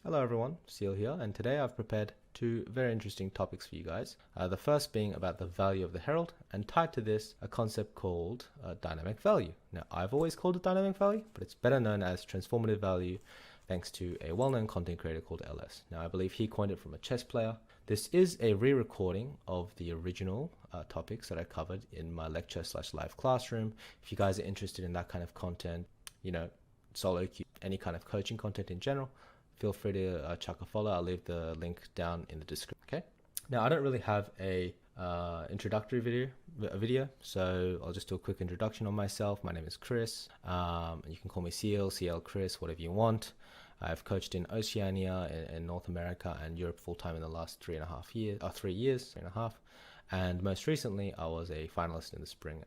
Hello everyone, SeeEl here, and today I've prepared two very interesting topics for you guys. The first being about the value of the herald, and tied to this, a concept called dynamic value. Now, I've always called it dynamic value, but it's better known as transformative value thanks to a well-known content creator called LS. Now, I believe he coined it from a chess player. This is a re-recording of the original topics that I covered in my lecture/live classroom. If you guys are interested in that kind of content, solo queue, any kind of coaching content in general, feel free to chuck a follow. I'll leave the link down in the description. Okay. Now, I don't really have a introductory video, so I'll just do a quick introduction on myself. My name is Chris. And you can call me SeeEl, Chris, whatever you want. I've coached in Oceania, in North America, and Europe full time in the last 3 years, and most recently I was a finalist in the spring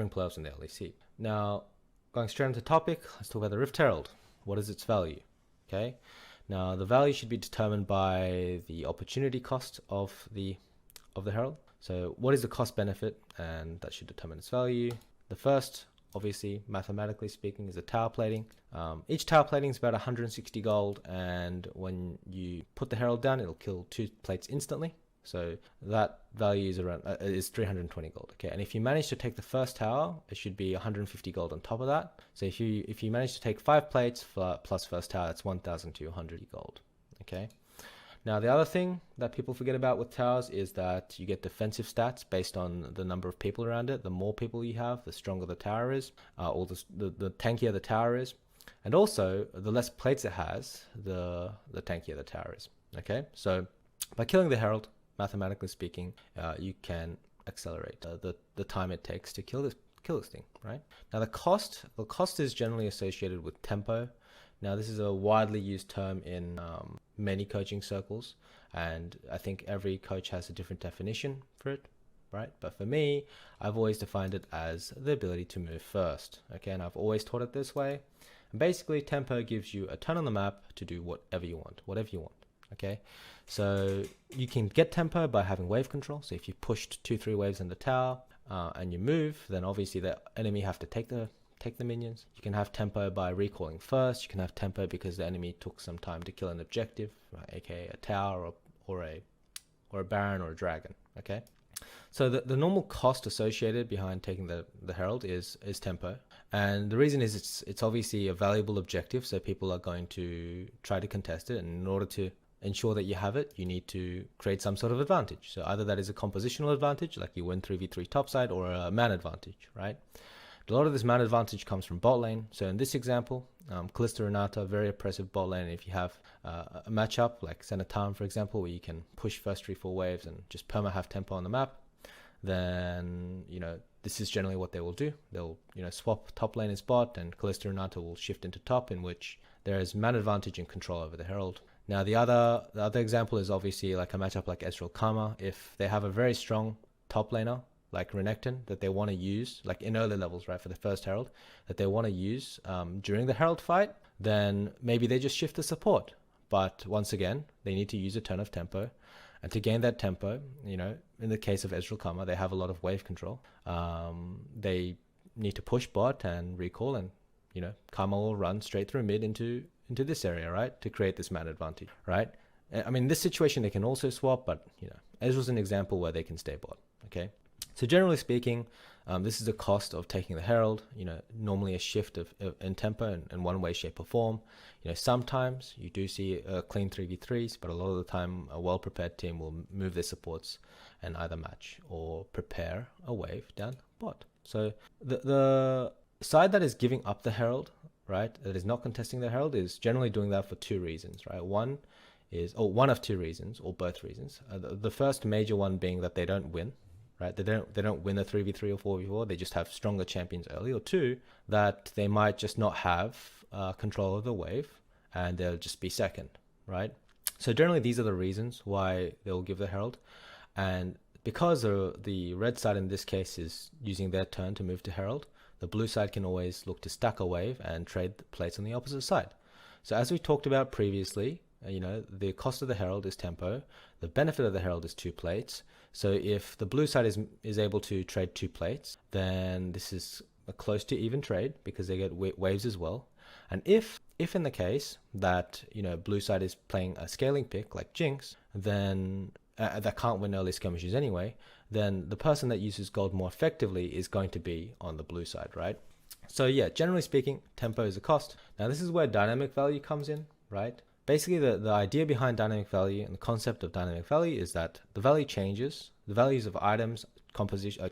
playoffs in the LEC. Now, going straight into the topic, let's talk about the Rift Herald. What is its value? Okay, now the value should be determined by the opportunity cost of the herald. So what is the cost benefit, and that should determine its value. The first, obviously, mathematically speaking, is the tower plating. Each tower plating is about 160 gold, and when you put the herald down, it'll kill 2 plates instantly. So that value is around is 320 gold. Okay, and if you manage to take the first tower, it should be 150 gold on top of that. So if you manage to take 5 plates plus first tower, that's 1,200 gold. Okay. Now, the other thing that people forget about with towers is that you get defensive stats based on the number of people around it. The more people you have, the stronger the tower is, or the tankier the tower is. And also, the less plates it has, the tankier the tower is. Okay, so by killing the herald, mathematically speaking, you can accelerate the time it takes to kill this thing, right? Now, the cost is generally associated with tempo. Now, this is a widely used term in many coaching circles, and I think every coach has a different definition for it, right? But for me, I've always defined it as the ability to move first. Okay, and I've always taught it this way. And basically, tempo gives you a turn on the map to do whatever you want. Okay, so you can get tempo by having wave control. So if you pushed 2-3 waves in the tower and you move, then obviously the enemy have to take the minions. You can have tempo by recalling first. You can have tempo because the enemy took some time to kill an objective, right? aka a tower or a baron or a dragon. Okay, so the normal cost associated behind taking the herald is tempo, and the reason is it's obviously a valuable objective, so people are going to try to contest it, and in order to ensure that you have it, you need to create some sort of advantage. So either that is a compositional advantage, like you win 3v3 topside, or a man advantage, right? A lot of this man advantage comes from bot lane. So in this example, Kalista Renata, very oppressive bot lane. If you have a matchup like Senatam, for example, where you can push first 3-4 waves and just perma have tempo on the map, then this is generally what they will do. They'll swap top lane as bot, and Kalista Renata will shift into top, in which there is man advantage and control over the herald. Now, the other example is obviously like a matchup like Ezreal Karma. If they have a very strong top laner like Renekton that they want to use, like in early levels, right, for the first herald, that they want to use during the herald fight, then maybe they just shift the support. But once again, they need to use a turn of tempo. And to gain that tempo, in the case of Ezreal Karma, they have a lot of wave control. They need to push bot and recall, and Karma will run straight through mid into this area, right, to create this man advantage, right? I mean, in this situation they can also swap, but Ezreal's an example where they can stay bot. Okay, so generally speaking, this is the cost of taking the herald. Normally a shift in tempo in one way, shape, or form. Sometimes you do see clean 3v3s, but a lot of the time a well-prepared team will move their supports and either match or prepare a wave down bot. So the side that is giving up the herald, right, that is not contesting the herald, is generally doing that for 2 reasons, right? One of 2 reasons, or both reasons. The first major one being that they don't win, right? They don't win the 3v3 or 4v4. They just have stronger champions early. Or 2, that they might just not have control of the wave, and they'll just be second, right? So generally these are the reasons why they'll give the herald, and because the red side in this case is using their turn to move to herald, the blue side can always look to stack a wave and trade the plates on the opposite side. So as we talked about previously, the cost of the herald is tempo. The benefit of the herald is 2 plates. So if the blue side is able to trade 2 plates, then this is a close to even trade because they get waves as well. And if if in the case that, blue side is playing a scaling pick like Jinx, then that can't win early skirmishes anyway, then the person that uses gold more effectively is going to be on the blue side, right? So yeah, generally speaking, tempo is a cost. Now this is where dynamic value comes in, right? Basically, the idea behind dynamic value and the concept of dynamic value is that the value changes, the values of items,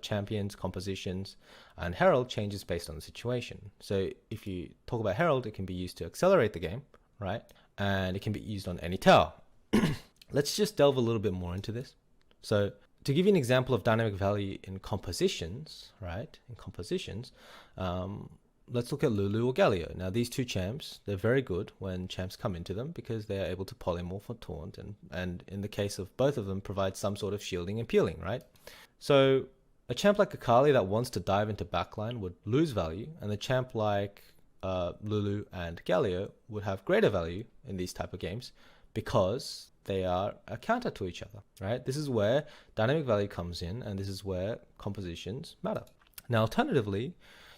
champions, compositions, and herald changes based on the situation. So if you talk about herald, it can be used to accelerate the game, right? And it can be used on any tower. Let's just delve a little bit more into this. So to give you an example of dynamic value in compositions, right? In compositions, let's look at Lulu or Galio. Now these two champs, they're very good when champs come into them because they are able to polymorph or taunt, and in the case of both of them, provide some sort of shielding and peeling, right? So a champ like Akali that wants to dive into backline would lose value, and the champ like Lulu and Galio would have greater value in these type of games because they are a counter to each other, right? This is where dynamic value comes in, and this is where compositions matter. Now, alternatively,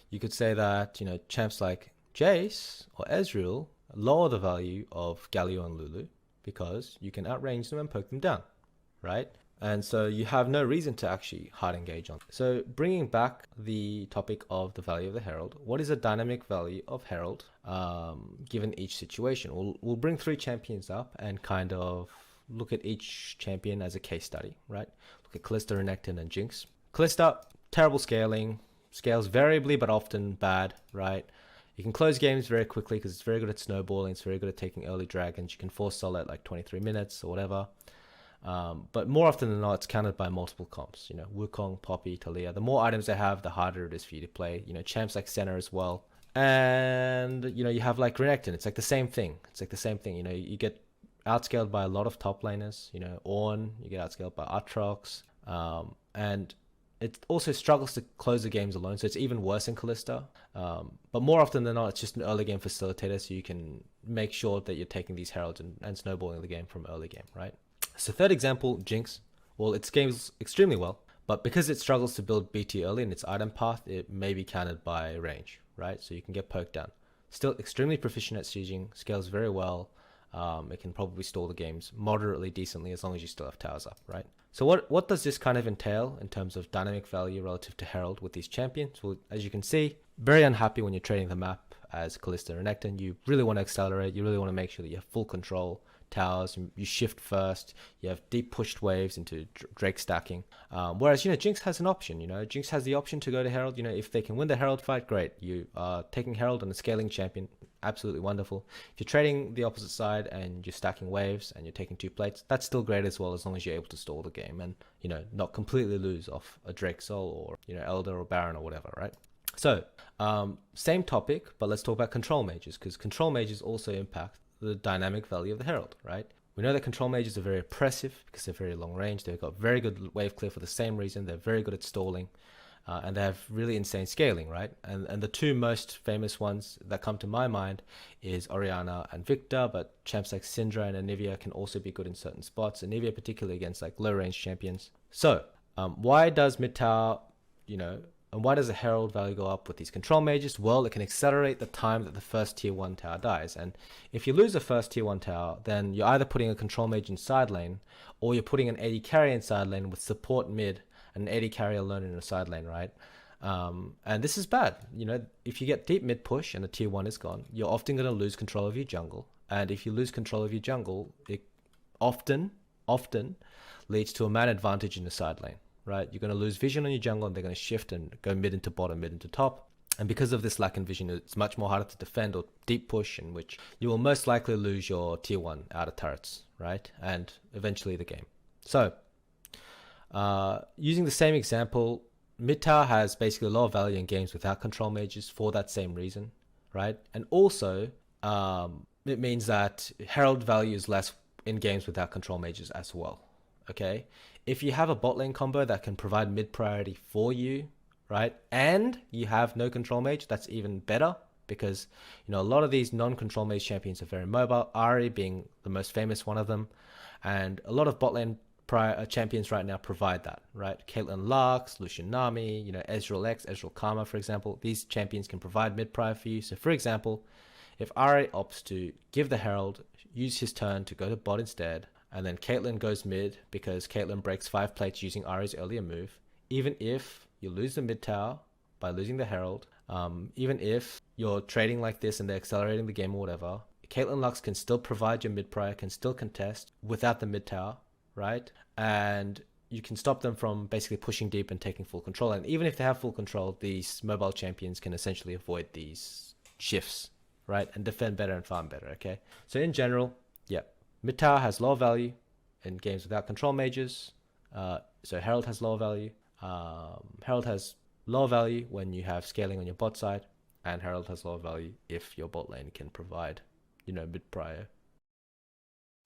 you could say that, champs like Jace or Ezreal lower the value of Galio and Lulu because you can outrange them and poke them down, right? And so you have no reason to actually hard engage on. So bringing back the topic of the value of the herald, what is a dynamic value of herald given each situation? We'll bring 3 champions up and kind of look at each champion as a case study, right? Look at Kalista, Renekton, and Jinx. Kalista, terrible scaling, scales variably but often bad, right? You can close games very quickly because it's very good at snowballing, it's very good at taking early dragons. You can force sell at like 23 minutes or whatever. But more often than not, it's countered by multiple comps. Wukong, Poppy, Talia. The more items they have, the harder it is for you to play. Champs like Senna as well. And, you have like Renekton. It's like the same thing. You get outscaled by a lot of top laners. Ornn, you get outscaled by Aatrox. And it also struggles to close the games alone. So it's even worse in Kalista. But more often than not, it's just an early game facilitator. So you can make sure that you're taking these heralds and snowballing the game from early game, right? So third example, Jinx. Well, it scales extremely well, but because it struggles to build BT early in its item path, it may be countered by range, right? So you can get poked down. Still extremely proficient at sieging, scales very well. It can probably stall the games moderately decently as long as you still have towers up, right? So what does this kind of entail in terms of dynamic value relative to herald with these champions? Well, as you can see, very unhappy when you're trading the map as Kalista and Renekton. You really want to accelerate. You really want to make sure that you have full control. Towers, you shift first, you have deep pushed waves into Drake stacking, whereas Jinx has an option. Jinx has the option to go to herald. If they can win the herald fight, great. You are taking herald on a scaling champion, absolutely wonderful. If you're trading the opposite side and you're stacking waves and you're taking 2 plates, that's still great as well, as long as you're able to stall the game and not completely lose off a Drake Soul or Elder or Baron or whatever, right? So same topic, but let's talk about control mages, because control mages also impact the dynamic value of the herald, right? We know that control mages are very oppressive because they're very long range. They've got very good wave clear for the same reason. They're very good at stalling, and they have really insane scaling, right? And the 2 most famous ones that come to my mind is Orianna and Victor, but champs like Syndra and Anivia can also be good in certain spots. Anivia particularly against like low range champions. So why does mid tower, and why does the herald value go up with these control mages? Well, it can accelerate the time that the first tier 1 tower dies. And if you lose the first tier 1 tower, then you're either putting a control mage in side lane, or you're putting an AD carry in side lane with support mid and an AD carry alone in a side lane, right? And this is bad. If you get deep mid push and the tier 1 is gone, you're often going to lose control of your jungle. And if you lose control of your jungle, it often leads to a man advantage in the side lane. Right, you're going to lose vision on your jungle, and they're going to shift and go mid into bottom, mid into top. And because of this lack in vision, it's much more harder to defend or deep push, in which you will most likely lose your tier 1 outer turrets, right? And eventually the game. So, using the same example, mid tower has basically lower value in games without control mages for that same reason, right? And also, it means that herald value is less in games without control mages as well, okay? If you have a bot lane combo that can provide mid priority for you, right, and you have no control mage, that's even better, because a lot of these non-control mage champions are very mobile, Ahri being the most famous one of them, and a lot of bot lane champions right now provide that, right? Caitlyn Lux, Lucian Nami, Ezreal X, Ezreal Karma, for example. These champions can provide mid prior for you. So for example, If Ari opts to give the herald, use his turn to go to bot instead, and then Caitlyn goes mid because Caitlyn breaks 5 plates using Ari's earlier move, even if you lose the mid tower by losing the herald, even if you're trading like this and they're accelerating the game or whatever, Caitlyn Lux can still provide your mid prior, can still contest without the mid tower, right? And you can stop them from basically pushing deep and taking full control. And even if they have full control, these mobile champions can essentially avoid these shifts, right? And defend better and farm better, okay? So in general, yeah, mid tower has low value in games without control mages. So herald has low value. Herald has low value when you have scaling on your bot side, and herald has low value if your bot lane can provide, mid prior.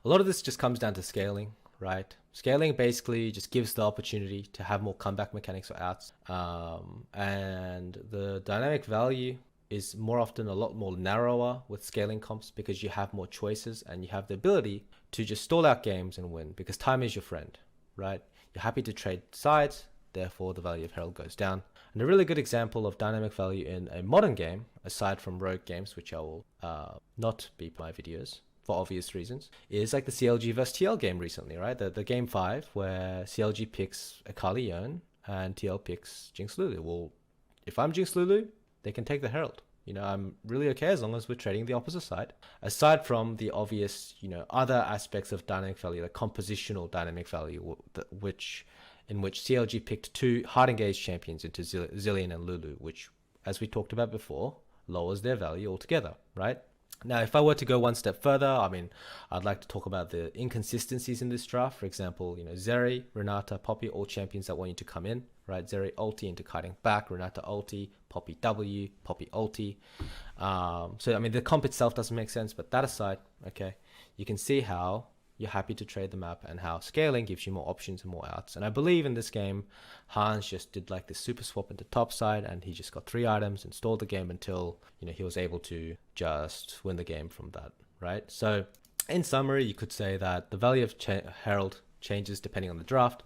A lot of this just comes down to scaling, right? Scaling basically just gives the opportunity to have more comeback mechanics or outs, and the dynamic value is more often a lot more narrower with scaling comps because you have more choices and you have the ability to just stall out games and win because time is your friend, right? You're happy to trade sides, therefore the value of herald goes down. And a really good example of dynamic value in a modern game, aside from rogue games, which I will not beep my videos for obvious reasons, is like the CLG vs TL game recently, right? The game 5 where CLG picks Akali Yone and TL picks Jinx Lulu. Well, if I'm Jinx Lulu, they can take the herald. I'm really okay as long as we're trading the opposite side. Aside from the obvious, other aspects of dynamic value, like compositional dynamic value, in which CLG picked 2 hard engaged champions into Zillion and Lulu, which, as we talked about before, lowers their value altogether, right? Now, if I were to go one step further, I'd like to talk about the inconsistencies in this draft. For example, Zeri, Renata, Poppy, all champions that want you to come in, right? Zeri ulti into kiting back, Renata ulti, Poppy W, Poppy ulti. So, the comp itself doesn't make sense, but that aside, okay, you can see how you're happy to trade the map and how scaling gives you more options and more outs. And I believe in this game, Hans just did like this super swap into top side and he just got 3 items and stalled the game until, he was able to just win the game from that, right? So in summary, you could say that the value of herald changes depending on the draft.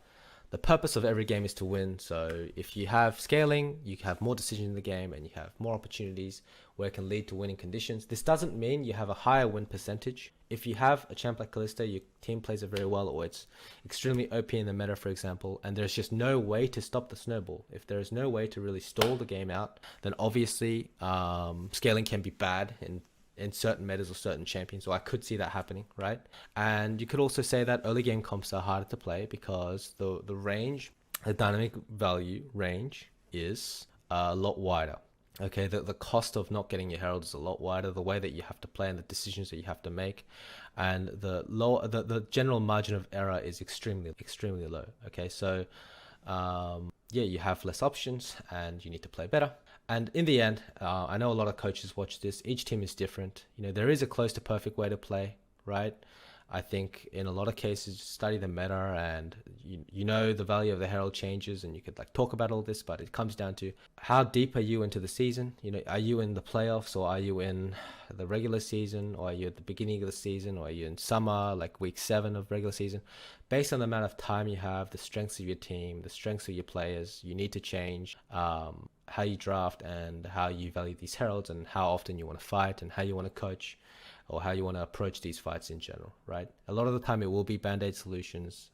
The purpose of every game is to win. So if you have scaling, you have more decisions in the game and you have more opportunities where it can lead to winning conditions. This doesn't mean you have a higher win percentage. If you have a champ like Kalista, your team plays it very well, or it's extremely OP in the meta, for example, and there's just no way to stop the snowball. If there is no way to really stall the game out, then obviously scaling can be bad in certain metas or certain champions, so I could see that happening, right? And you could also say that early game comps are harder to play because the range, the dynamic value range is a lot wider. Okay, the cost of not getting your herald is a lot wider, the way that you have to play and the decisions that you have to make, and the general margin of error is extremely low. Okay, so yeah, you have less options and you need to play better. And in the end, I know a lot of coaches watch this. Each team is different. There is a close to perfect way to play, right? I think in a lot of cases, study the meta and the value of the herald changes, and you could talk about all this, but it comes down to how deep are you into the season? Are you in the playoffs, or are you in the regular season, or are you at the beginning of the season, or are you in summer, like week 7 of regular season? Based on the amount of time you have, the strengths of your team, the strengths of your players, you need to change how you draft and how you value these heralds and how often you want to fight and how you want to coach, or how you want to approach these fights in general, right? A lot of the time it will be band-aid solutions,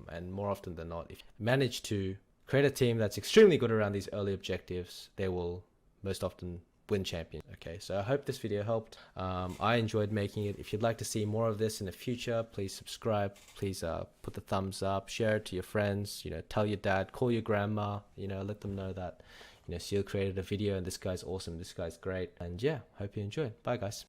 and more often than not, if you manage to create a team that's extremely good around these early objectives, they will most often win champion. Okay, so I hope this video helped. I enjoyed making it. If you'd like to see more of this in the future, please subscribe. Please put the thumbs up, share it to your friends, tell your dad, call your grandma, let them know that, SeeEl created a video and this guy's awesome, this guy's great. And yeah, hope you enjoyed. Bye guys.